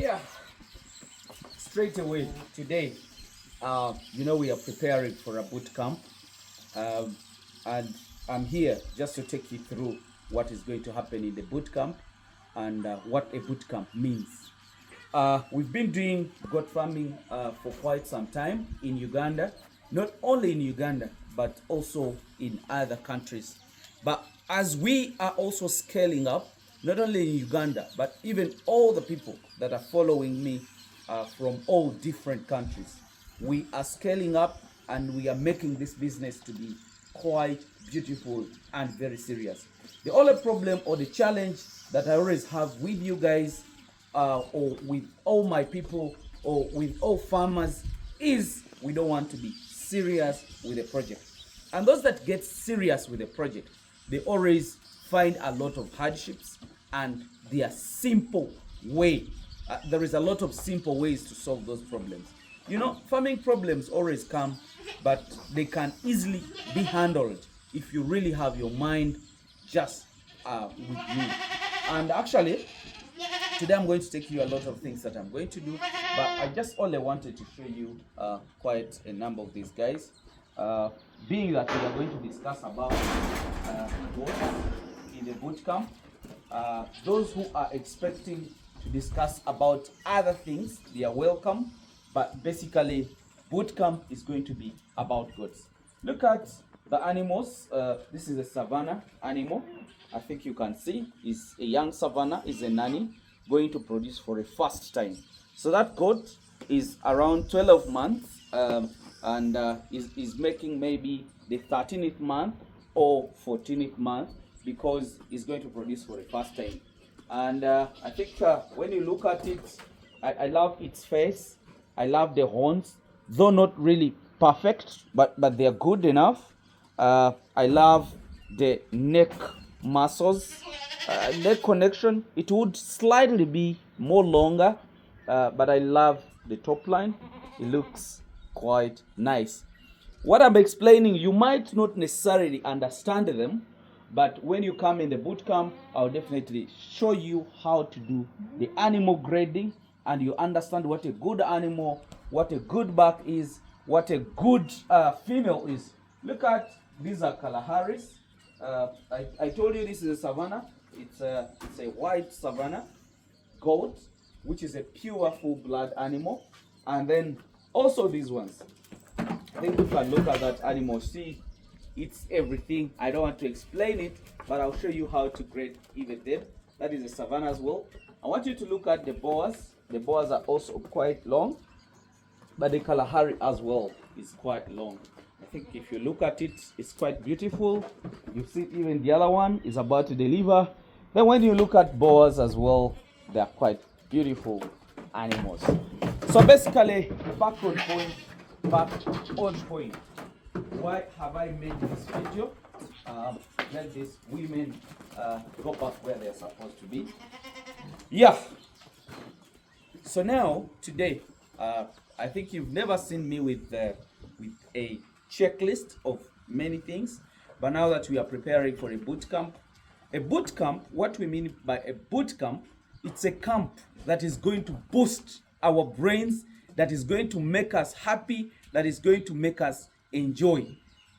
Yeah, straight away today, we are preparing for a boot camp, um, and I'm here just to take you through what is going to happen in the boot camp and what a boot camp means. We've been doing goat farming for quite some time in Uganda, not only in Uganda, but also in other countries. But as we are also scaling up, not only in Uganda, but even all the people that are following me from all different countries, we are scaling up and we are making this business to be quite beautiful and very serious. The only problem or the challenge that I always have with you guys or with all my people or with all farmers is we don't want to be serious with the project. And those that get serious with the project, they always find a lot of hardships and there is a lot of simple ways to solve those problems. Farming problems always come, but they can easily be handled if you really have your mind just with you. And actually, today I'm going to take you a lot of things that I'm going to do, but I just only wanted to show you quite a number of these guys. Being that we are going to discuss about goats in the boot camp, those who are expecting to discuss about other things, they are welcome, but basically boot camp is going to be about goats. Look at the animals. This is a savannah animal. I think you can see is a young savannah, is a nanny going to produce for the first time. So that goat is around 12 months and is making maybe the 13th month or 14th month because it's going to produce for the first time. And I think when you look at it, I love its face. I love the horns, though not really perfect, but they're good enough. I love the neck muscles, neck connection. It would slightly be more longer, but I love the top line. It looks quite nice. What I'm explaining, you might not necessarily understand them, but when you come in the boot camp, I'll definitely show you how to do the animal grading, and you understand what a good animal, what a good buck is, what a good female is. Look at, these are Kalaharis. I told you this is a savannah. It's a white savannah goat, which is a pure full-blood animal. And then also these ones. I think you can look at that animal, see it's everything. I don't want to explain it, but I'll show you how to grade even then. That is a savannah as well. I want you to look at the boas. The boas are also quite long, but the Kalahari as well is quite long. I think if you look at it, it's quite beautiful. You see even the other one is about to deliver. Then when you look at boas as well, they are quite beautiful animals. So basically, back on point. Why have I made this video? Let these women go back where they're supposed to be. Yeah. So now, today, I think you've never seen me with a checklist of many things, but now that we are preparing for a boot camp, what we mean by a boot camp, it's a camp that is going to boost our brains, that is going to make us happy, that is going to make us enjoy,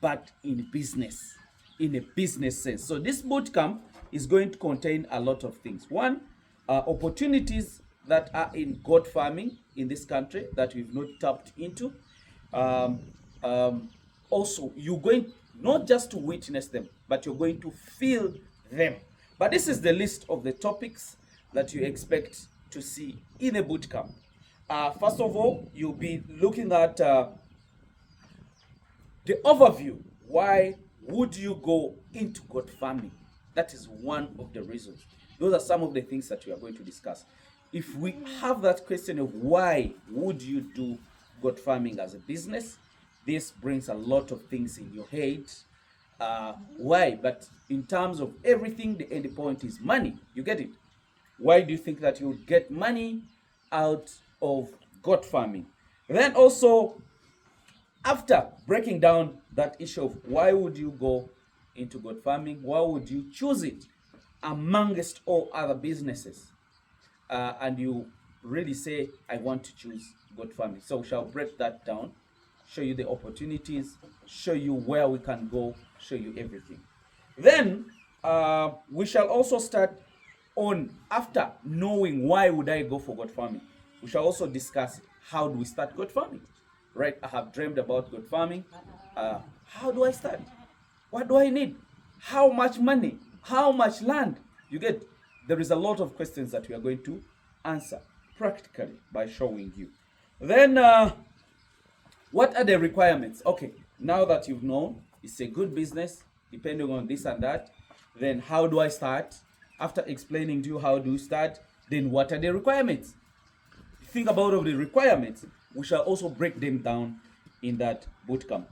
but in a business sense. So this boot camp is going to contain a lot of things. One, opportunities that are in goat farming in this country that we've not tapped into. Also, you're going not just to witness them, but you're going to feel them. But this is the list of the topics that you expect to see in a boot camp. First of all, you'll be looking at the overview. Why would you go into goat farming? That is one of the reasons. Those are some of the things that we are going to discuss. If we have that question of why would you do goat farming as a business, this brings a lot of things in your head. Why? But in terms of everything, the end point is money. You get it? Why do you think that you would get money out of goat farming? Then also, after breaking down that issue of why would you go into goat farming, why would you choose it amongst all other businesses, and you really say, I want to choose goat farming. So we shall break that down, show you the opportunities, show you where we can go, show you everything. Then we shall also start on, after knowing why would I go for goat farming, we shall also discuss how do we start goat farming. Right? I have dreamed about goat farming. How do I start? What do I need? How much money? How much land? You get, there is a lot of questions that we are going to answer practically by showing you. Then what are the requirements? Okay, now that you've known it's a good business, depending on this and that, then how do I start? After explaining to you how do you start, then what are the requirements? Think about all the requirements. We shall also break them down in that bootcamp.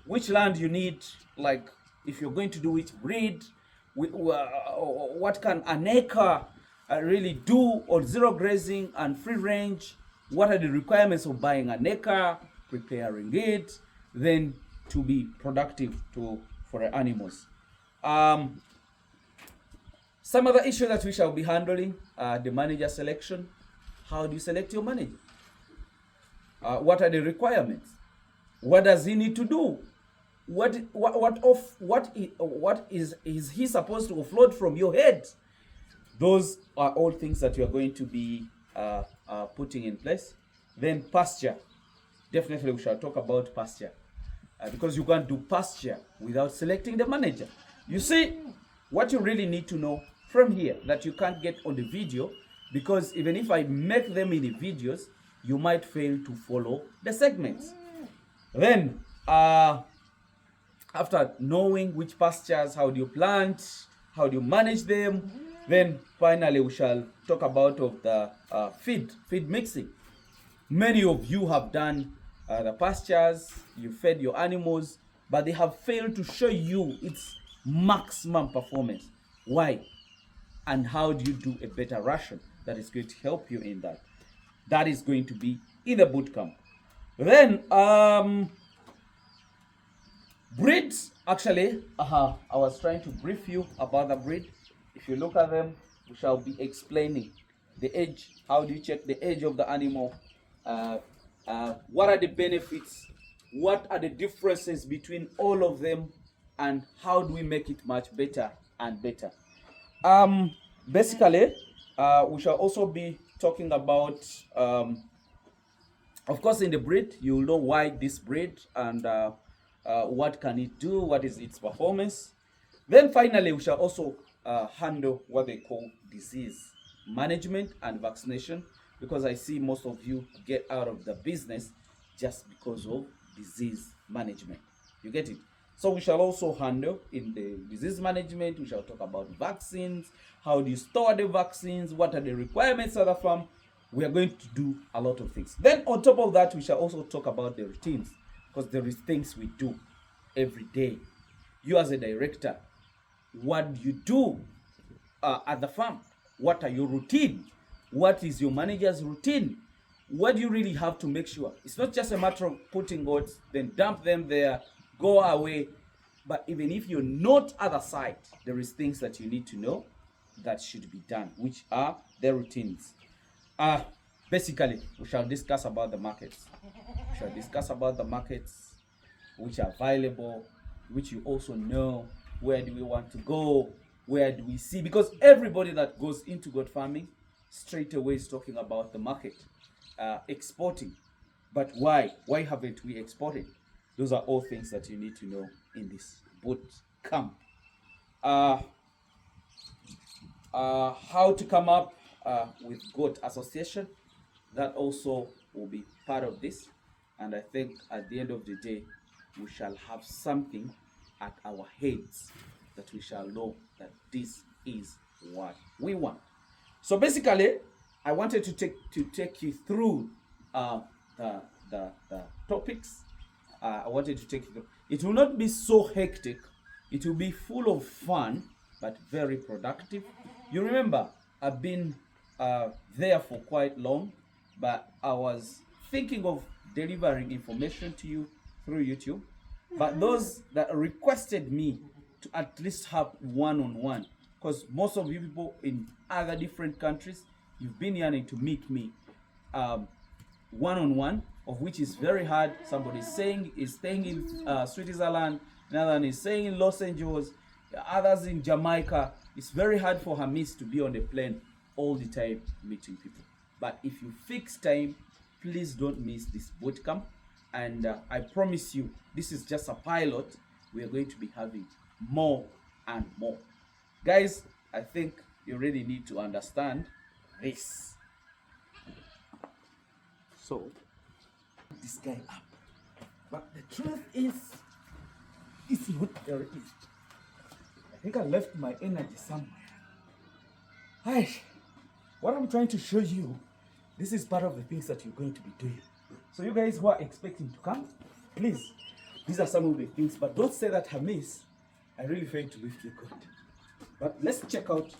Which land you need, like if you're going to do which breed, what can an acre really do on zero grazing and free range, what are the requirements of buying an acre, preparing it, then to be productive for the animals. Some other issues that we shall be handling, the manager selection. How do you select your manager? What are the requirements? What does he need to do? What is he supposed to offload from your head? Those are all things that you are going to be putting in place. Then pasture. Definitely we shall talk about pasture. Because you can't do pasture without selecting the manager. You see, what you really need to know from here that you can't get on the video, because even if I make them in the videos, you might fail to follow the segments. Then, after knowing which pastures, how do you plant, how do you manage them, then finally we shall talk about of the feed mixing. Many of you have done the pastures, you fed your animals, but they have failed to show you its maximum performance. Why? And how do you do a better ration that is going to help you in that? That is going to be in the bootcamp. Then breeds. Actually, I was trying to brief you about the breed. If you look at them, we shall be explaining the age. How do you check the age of the animal? What are the benefits? What are the differences between all of them? And how do we make it much better and better? Basically, we shall also be talking about, of course, in the breed, you'll know why this breed and what can it do, what is its performance. Then finally, we shall also handle what they call disease management and vaccination, because I see most of you get out of the business just because of disease management. You get it? So we shall also handle in the disease management, we shall talk about vaccines, how do you store the vaccines, what are the requirements of the farm. We are going to do a lot of things. Then on top of that, we shall also talk about the routines, because there is things we do every day. You as a director, what do you do at the farm? What are your routine? What is your manager's routine? What do you really have to make sure? It's not just a matter of putting goats, then dump them there, go away. But even if you're not at the site, there is things that you need to know that should be done, which are the routines. Basically, we shall discuss about the markets. We shall discuss about the markets which are available, which you also know. Where do we want to go? Where do we see? Because everybody that goes into goat farming straight away is talking about the market, exporting. But why? Why haven't we exported? Those are all things that you need to know in this boot camp. How to come up with goat association, that also will be part of this. And I think at the end of the day, we shall have something at our heads that we shall know that this is what we want. So basically, I wanted to take you through the topics. I wanted to take you through. It will not be so hectic. It will be full of fun, but very productive. You remember, I've been there for quite long, but I was thinking of delivering information to you through YouTube. But those that requested me to at least have one-on-one, because most of you people in other different countries, you've been yearning to meet me one-on-one, of which is very hard. Somebody is staying in Switzerland, another one is staying in Los Angeles, others in Jamaica. It's very hard for Hamis to be on the plane all the time meeting people. But if you fix time, please don't miss this boot camp. And I promise you, this is just a pilot. We are going to be having more and more. Guys, I think you really need to understand this. So, this guy up. But the truth is, it's not very easy. I think I left my energy somewhere. Hi, what I'm trying to show you, this is part of the things that you're going to be doing. So you guys who are expecting to come, please, these are some of the things, but don't say that Hamis, I really failed to lift your coat. But let's check out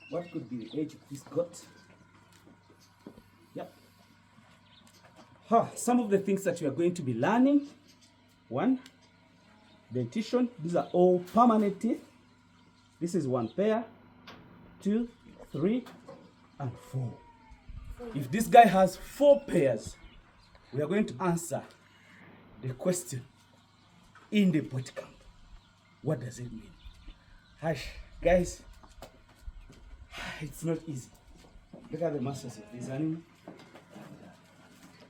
what could be the age of this coat. Yep. Some of the things that you are going to be learning. 1, dentition. These are all permanent teeth. This is 1 pair, 2, 3, and 4. If this guy has 4 pairs, we are going to answer the question in the boot camp. What does it mean? Hush, guys, it's not easy. Look at the masters of this animal.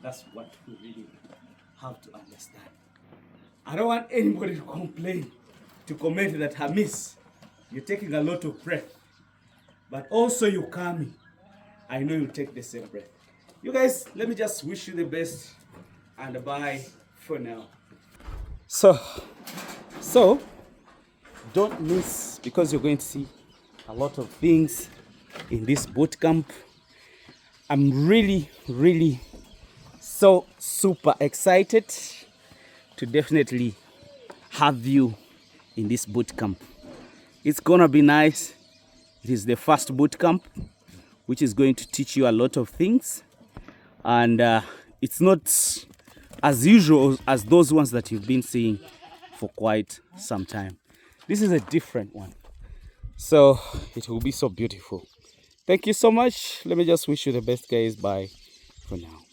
That's what we really have to understand. I don't want anybody to complain, to comment that Hamis, you're taking a lot of breath, but also you're coming. I know you take the same breath. You guys, let me just wish you the best and bye for now. So don't miss, because you're going to see a lot of things in this boot camp. I'm really so super excited to definitely have you in this boot camp. It's gonna be nice. It is the first boot camp, which is going to teach you a lot of things, and it's not as usual as those ones that you've been seeing for quite some time. This is a different one, so it will be so beautiful. Thank you so much. Let me just wish you the best, guys. Bye for now.